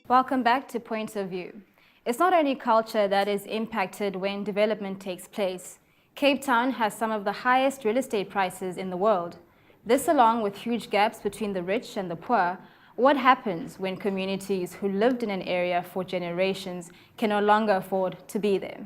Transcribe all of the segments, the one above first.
Welcome back to Point of View. It's not only culture that is impacted when development takes place. Cape Town has some of the highest real estate prices in the world. This, along with huge gaps between the rich and the poor, what happens when communities who lived in an area for generations can no longer afford to be there?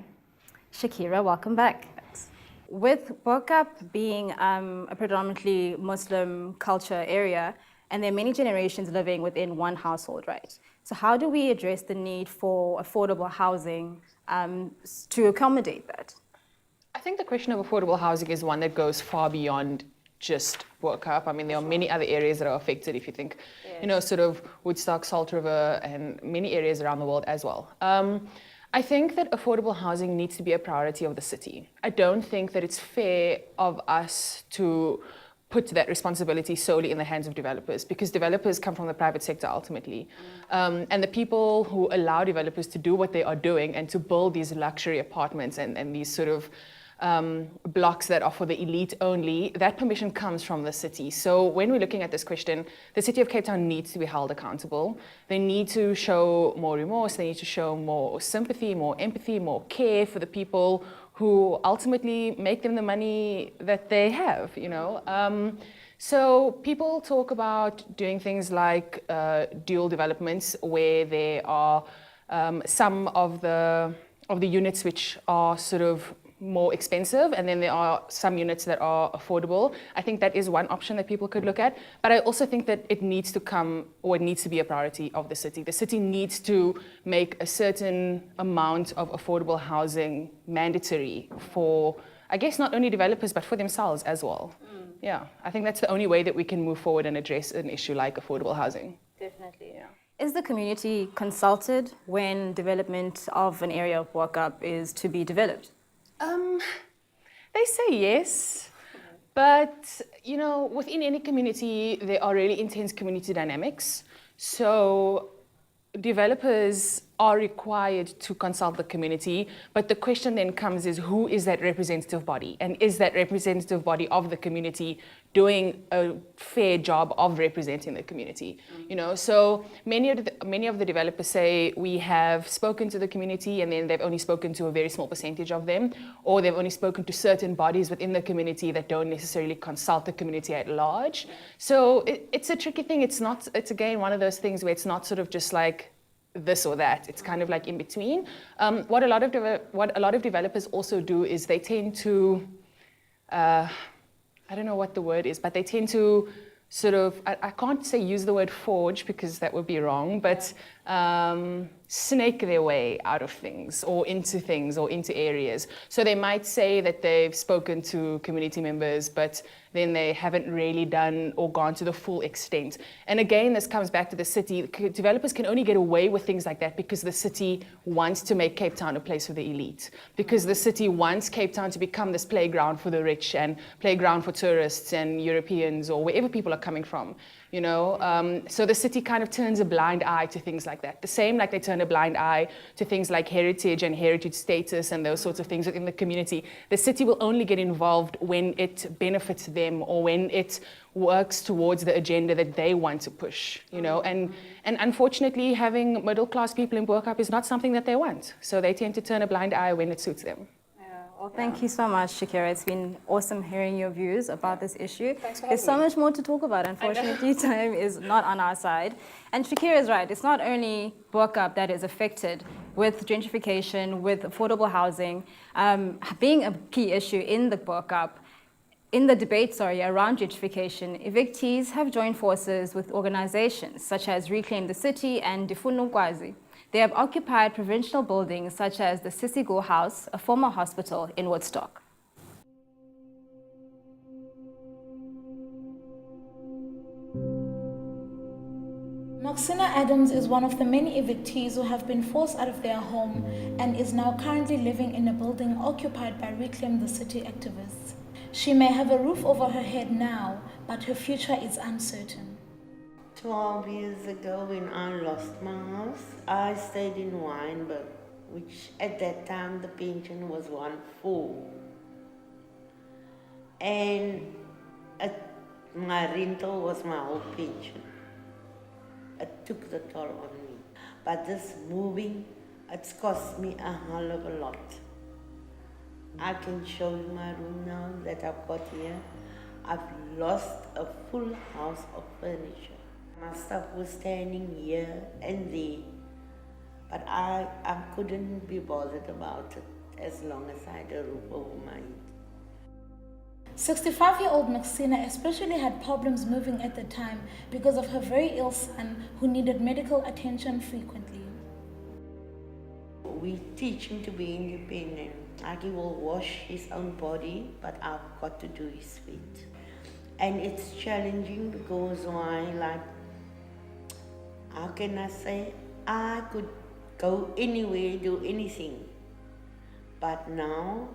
Shakira, welcome back. Thanks. With Workup being a predominantly Muslim culture area, and there are many generations living within one household, right? So how do we address the need for affordable housing to accommodate that? I think the question of affordable housing is one that goes far beyond just Workup. I mean, there are many other areas that are affected if you think, sort of Woodstock, Salt River, and many areas around the world as well. I think that affordable housing needs to be a priority of the city. I don't think that it's fair of us to put that responsibility solely in the hands of developers, because developers come from the private sector ultimately. And the people who allow developers to do what they are doing and to build these luxury apartments and these sort of blocks that are for the elite only, that permission comes from the city. So when we're looking at this question, the city of Cape Town needs to be held accountable. They need to show more remorse, they need to show more sympathy, more empathy, more care for the people who ultimately make them the money that they have, So people talk about doing things like dual developments where there are some of the units which are sort of more expensive, and then there are some units that are affordable. I think that is one option that people could look at, but I also think that it needs to be a priority of the city. The city needs to make a certain amount of affordable housing mandatory for, I guess, not only developers, but for themselves as well. Yeah, I think that's the only way that we can move forward and address an issue like affordable housing. Definitely, yeah. Is the community consulted when development of an area of Workup is to be developed? They say yes, but within any community, there are really intense community dynamics. So developers are required to consult the community, but the question then comes is, who is that representative body? And is that representative body of the community doing a fair job of representing the community? So many of the developers say we have spoken to the community, and then they've only spoken to a very small percentage of them, or they've only spoken to certain bodies within the community that don't necessarily consult the community at large. So it's a tricky thing. It's again one of those things where it's not sort of just like this or that. It's kind of like in between. What a lot of developers also do is they tend to, I don't know what the word is, but they tend to sort of, I can't say use the word forge because that would be wrong, but snake their way out of things or into areas. So they might say that they've spoken to community members, but then they haven't really done or gone to the full extent. And again, this comes back to the city. Developers can only get away with things like that because the city wants to make Cape Town a place for the elite, because the city wants Cape Town to become this playground for the rich and playground for tourists and Europeans or wherever people are coming from. So the city kind of turns a blind eye to things like that. The same like they turn a blind eye to things like heritage and heritage status and those sorts of things within the community. The city will only get involved when it benefits them or when it works towards the agenda that they want to push, And unfortunately, having middle-class people in Workup is not something that they want. So they tend to turn a blind eye when it suits them. Well, thank you so much, Shakira. It's been awesome hearing your views about this issue. Thanks for having There's so me. much more to talk about. Unfortunately, time is not on our side. And Shakira is right. It's not only Workup that is affected with gentrification, with affordable housing, being a key issue in the debate around gentrification. Evictees have joined forces with organizations such as Reclaim the City and Difuna Ukwazi. They have occupied provincial buildings such as the Sisigo House, a former hospital in Woodstock. Maxina Adams is one of the many evictees who have been forced out of their home and is now currently living in a building occupied by Reclaim the City activists. She may have a roof over her head now, but her future is uncertain. 12 years ago when I lost my house, I stayed in Wynberg, which at that time the pension was 1/4. And my rental was my whole pension. It took the toll on me. But this moving, it's cost me a hell of a lot. I can show you my room now that I've got here. I've lost a full house of furniture. My stuff was standing here and there, but I couldn't be bothered about it as long as I had a roof over my head. 65-year-old Maxina especially had problems moving at the time because of her very ill son who needed medical attention frequently. We teach him to be independent. Like he will wash his own body, but I've got to do his feet. And it's challenging because how can I say, I could go anywhere, do anything. But now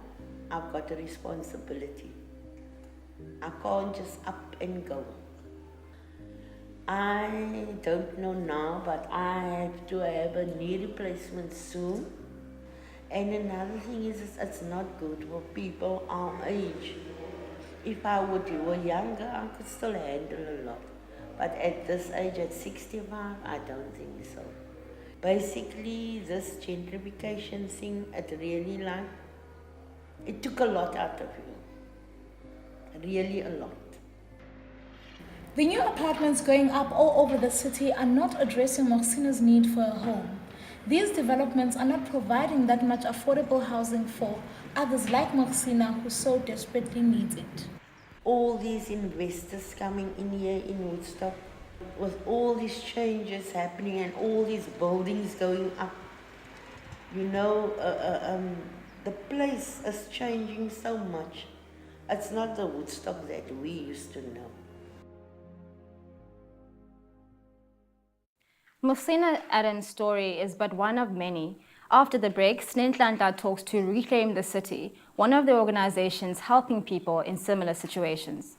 I've got a responsibility. I can't just up and go. I don't know now, but I have to have a knee replacement soon. And another thing is, it's not good for people our age. If I were younger, I could still handle a lot. But at this age, at 65, I don't think so. Basically, this gentrification thing, it really it took a lot out of you. Really a lot. The new apartments going up all over the city are not addressing Maxina's need for a home. These developments are not providing that much affordable housing for others like Maxina who so desperately needs it. All these investors coming in here in Woodstock, with all these changes happening and all these buildings going up, the place is changing so much. It's not the Woodstock that we used to know. Maxina Adam's story is but one of many. After the break, Snentlantla talks to Reclaim the City, one of the organizations helping people in similar situations.